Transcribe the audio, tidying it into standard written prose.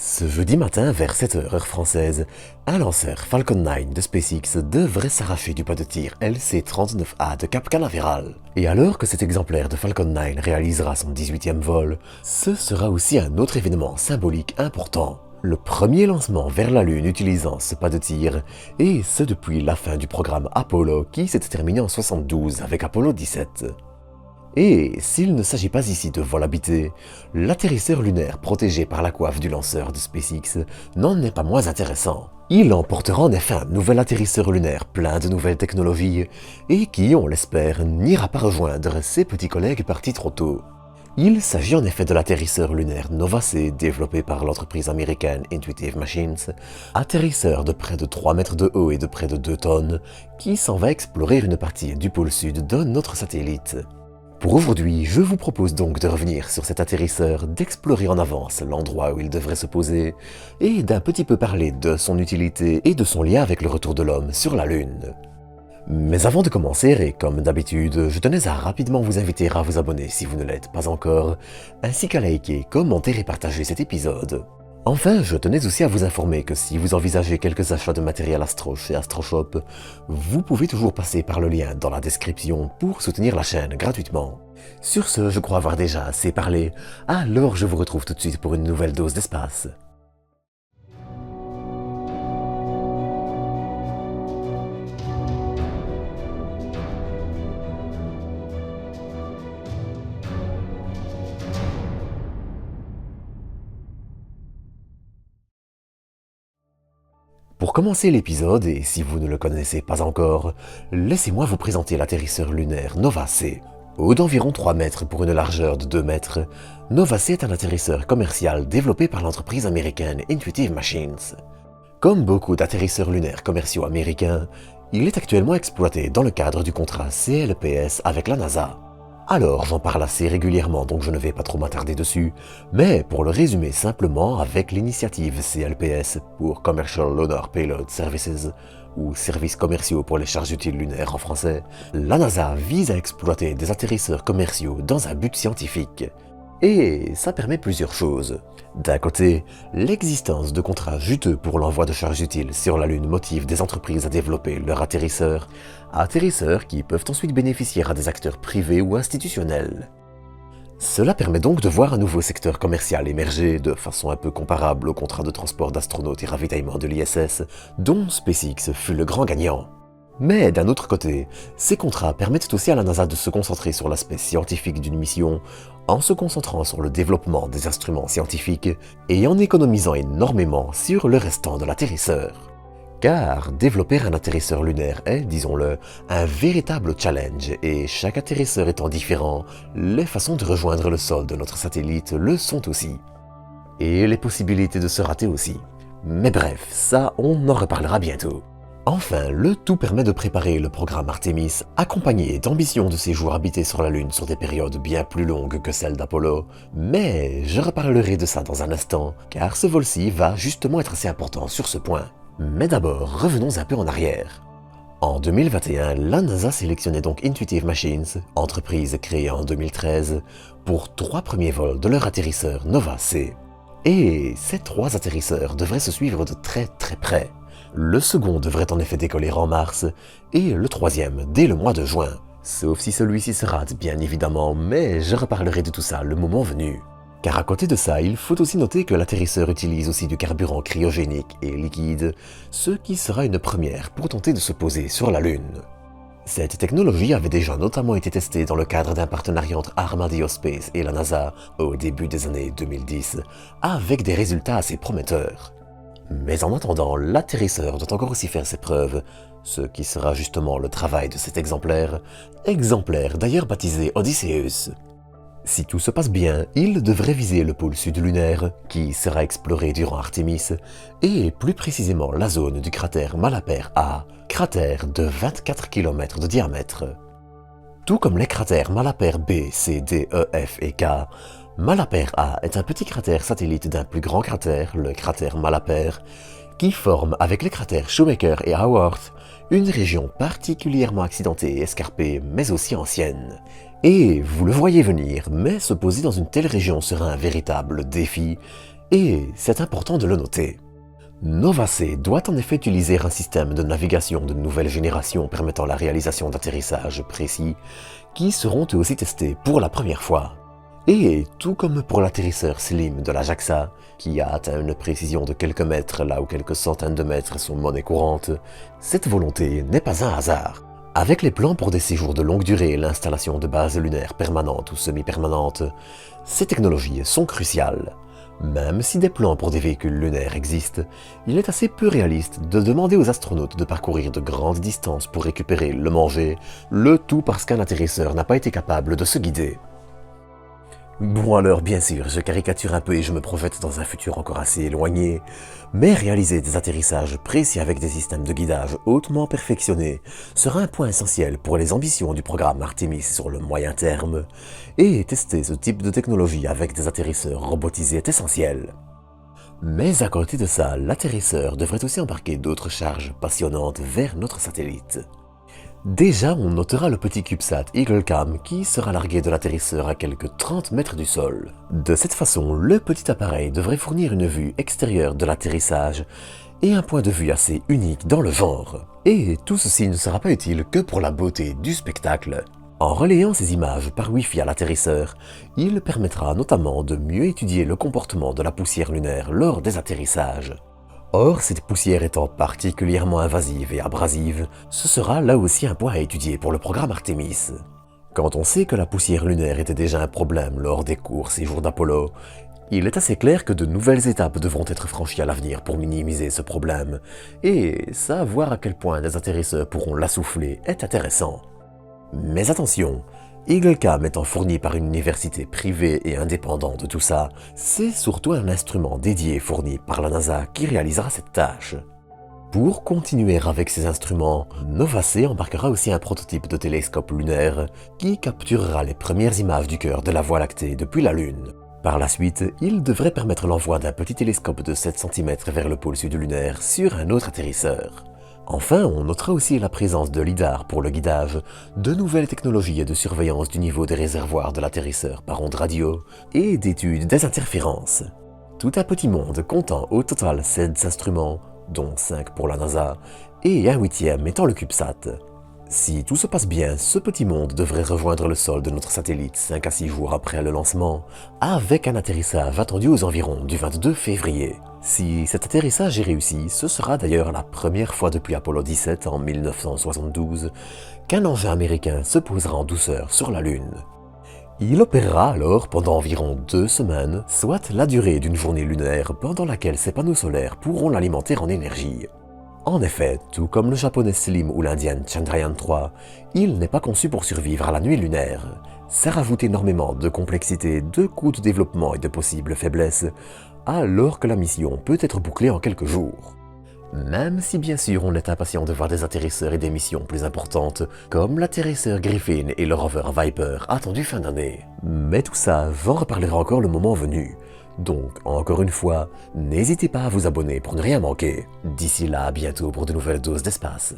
Ce jeudi matin, vers 7h heure française, un lanceur Falcon 9 de SpaceX devrait s'arracher du pas de tir LC-39A de Cap Canaveral. Et alors que cet exemplaire de Falcon 9 réalisera son 18e vol, ce sera aussi un autre événement symbolique important. Le premier lancement vers la Lune utilisant ce pas de tir, et ce depuis la fin du programme Apollo qui s'était terminé en 72 avec Apollo 17. Et s'il ne s'agit pas ici de vol habité, l'atterrisseur lunaire protégé par la coiffe du lanceur de SpaceX n'en est pas moins intéressant. Il emportera en effet un nouvel atterrisseur lunaire plein de nouvelles technologies et qui, on l'espère, n'ira pas rejoindre ses petits collègues partis trop tôt. Il s'agit en effet de l'atterrisseur lunaire Nova-C développé par l'entreprise américaine Intuitive Machines, atterrisseur de près de 3 mètres de haut et de près de 2 tonnes, qui s'en va explorer une partie du pôle sud de notre satellite. Pour aujourd'hui, je vous propose donc de revenir sur cet atterrisseur, d'explorer en avance l'endroit où il devrait se poser, et d'un petit peu parler de son utilité et de son lien avec le retour de l'homme sur la Lune. Mais avant de commencer, et comme d'habitude, je tenais à rapidement vous inviter à vous abonner si vous ne l'êtes pas encore, ainsi qu'à liker, commenter et partager cet épisode. Enfin, je tenais aussi à vous informer que si vous envisagez quelques achats de matériel Astro chez AstroShop, vous pouvez toujours passer par le lien dans la description pour soutenir la chaîne gratuitement. Sur ce, je crois avoir déjà assez parlé, alors je vous retrouve tout de suite pour une nouvelle dose d'espace. Pour commencer l'épisode, et si vous ne le connaissez pas encore, laissez-moi vous présenter l'atterrisseur lunaire Nova-C. Haut d'environ 3 mètres pour une largeur de 2 mètres, Nova-C est un atterrisseur commercial développé par l'entreprise américaine Intuitive Machines. Comme beaucoup d'atterrisseurs lunaires commerciaux américains, il est actuellement exploité dans le cadre du contrat CLPS avec la NASA. Alors j'en parle assez régulièrement donc je ne vais pas trop m'attarder dessus, mais pour le résumer simplement, avec l'initiative CLPS pour Commercial Lunar Payload Services, ou services commerciaux pour les charges utiles lunaires en français, la NASA vise à exploiter des atterrisseurs commerciaux dans un but scientifique. Et ça permet plusieurs choses. D'un côté, l'existence de contrats juteux pour l'envoi de charges utiles sur la Lune motive des entreprises à développer leurs atterrisseurs qui peuvent ensuite bénéficier à des acteurs privés ou institutionnels. Cela permet donc de voir un nouveau secteur commercial émerger de façon un peu comparable au contrat de transport d'astronautes et ravitaillement de l'ISS, dont SpaceX fut le grand gagnant. Mais d'un autre côté, ces contrats permettent aussi à la NASA de se concentrer sur l'aspect scientifique d'une mission, en se concentrant sur le développement des instruments scientifiques et en économisant énormément sur le restant de l'atterrisseur. Car développer un atterrisseur lunaire est, disons-le, un véritable challenge et chaque atterrisseur étant différent, les façons de rejoindre le sol de notre satellite le sont aussi. Et les possibilités de se rater aussi. Mais bref, ça on en reparlera bientôt. Enfin, le tout permet de préparer le programme Artemis, accompagné d'ambitions de séjours habités sur la Lune sur des périodes bien plus longues que celles d'Apollo, mais je reparlerai de ça dans un instant, car ce vol-ci va justement être assez important sur ce point. Mais d'abord, revenons un peu en arrière. En 2021, la NASA sélectionnait donc Intuitive Machines, entreprise créée en 2013, pour 3 premiers vols de leur atterrisseur Nova-C. Et ces 3 atterrisseurs devraient se suivre de très près. Le second devrait en effet décoller en mars, et le troisième dès le mois de juin. Sauf si celui-ci se rate bien évidemment, mais je reparlerai de tout ça le moment venu. Car à côté de ça, il faut aussi noter que l'atterrisseur utilise aussi du carburant cryogénique et liquide, ce qui sera une première pour tenter de se poser sur la Lune. Cette technologie avait déjà notamment été testée dans le cadre d'un partenariat entre Armadillo Space et la NASA au début des années 2010, avec des résultats assez prometteurs. Mais en attendant, l'atterrisseur doit encore aussi faire ses preuves, ce qui sera justement le travail de cet exemplaire d'ailleurs baptisé Odysseus. Si tout se passe bien, il devrait viser le pôle sud lunaire, qui sera exploré durant Artemis, et plus précisément la zone du cratère Malapert A, cratère de 24 km de diamètre. Tout comme les cratères Malapert B, C, D, E, F et K, Malapert A est un petit cratère satellite d'un plus grand cratère, le cratère Malapert, qui forme avec les cratères Shoemaker et Haworth une région particulièrement accidentée et escarpée, mais aussi ancienne. Et vous le voyez venir, mais se poser dans une telle région sera un véritable défi, Et c'est important de le noter. Nova-C doit en effet utiliser un système de navigation de nouvelle génération permettant la réalisation d'atterrissages précis qui seront eux aussi testés pour la première fois. Et tout comme pour l'atterrisseur Slim de la JAXA, qui a atteint une précision de quelques mètres là où quelques centaines de mètres sont monnaie courante, cette volonté n'est pas un hasard. Avec les plans pour des séjours de longue durée et l'installation de bases lunaires permanentes ou semi-permanentes, ces technologies sont cruciales. Même si des plans pour des véhicules lunaires existent, il est assez peu réaliste de demander aux astronautes de parcourir de grandes distances pour récupérer le manger, le tout parce qu'un atterrisseur n'a pas été capable de se guider. Bon alors, bien sûr, je caricature un peu et je me projette dans un futur encore assez éloigné, mais réaliser des atterrissages précis avec des systèmes de guidage hautement perfectionnés sera un point essentiel pour les ambitions du programme Artemis sur le moyen terme, et tester ce type de technologie avec des atterrisseurs robotisés est essentiel. Mais à côté de ça, l'atterrisseur devrait aussi embarquer d'autres charges passionnantes vers notre satellite. Déjà, on notera le petit CubeSat EagleCam qui sera largué de l'atterrisseur à quelques 30 mètres du sol. De cette façon, le petit appareil devrait fournir une vue extérieure de l'atterrissage et un point de vue assez unique dans le genre. Et tout ceci ne sera pas utile que pour la beauté du spectacle. En relayant ces images par Wi-Fi à l'atterrisseur, il permettra notamment de mieux étudier le comportement de la poussière lunaire lors des atterrissages. Or, cette poussière étant particulièrement invasive et abrasive, ce sera là aussi un point à étudier pour le programme Artemis. Quand on sait que la poussière lunaire était déjà un problème lors des courts séjours d'Apollo, il est assez clair que de nouvelles étapes devront être franchies à l'avenir pour minimiser ce problème, et savoir à quel point des atterrisseurs pourront l'assouffler est intéressant. Mais attention, EagleCam étant fourni par une université privée et indépendante de tout ça, c'est surtout un instrument dédié fourni par la NASA qui réalisera cette tâche. Pour continuer avec ces instruments, Nova-C embarquera aussi un prototype de télescope lunaire qui capturera les premières images du cœur de la Voie lactée depuis la Lune. Par la suite, il devrait permettre l'envoi d'un petit télescope de 7 cm vers le pôle sud lunaire sur un autre atterrisseur. Enfin, on notera aussi la présence de LIDAR pour le guidage, de nouvelles technologies de surveillance du niveau des réservoirs de l'atterrisseur par ondes radio et d'études des interférences. Tout un petit monde comptant au total 7 instruments, dont 5 pour la NASA, et un 8e étant le CubeSat. Si tout se passe bien, ce petit monde devrait rejoindre le sol de notre satellite 5 à 6 jours après le lancement, avec un atterrissage attendu aux environs du 22 février. Si cet atterrissage est réussi, ce sera d'ailleurs la première fois depuis Apollo 17 en 1972 qu'un engin américain se posera en douceur sur la Lune. Il opérera alors pendant environ 2 semaines, soit la durée d'une journée lunaire pendant laquelle ses panneaux solaires pourront l'alimenter en énergie. En effet, tout comme le japonais Slim ou l'indien Chandrayaan 3, il n'est pas conçu pour survivre à la nuit lunaire. Ça rajoute énormément de complexité, de coûts de développement et de possibles faiblesses, alors que la mission peut être bouclée en quelques jours. Même si bien sûr on est impatient de voir des atterrisseurs et des missions plus importantes, comme l'atterrisseur Griffin et le rover Viper attendu fin d'année. Mais tout ça, j'en reparlerai encore le moment venu. Donc, encore une fois, n'hésitez pas à vous abonner pour ne rien manquer. D'ici là, à bientôt pour de nouvelles doses d'espace.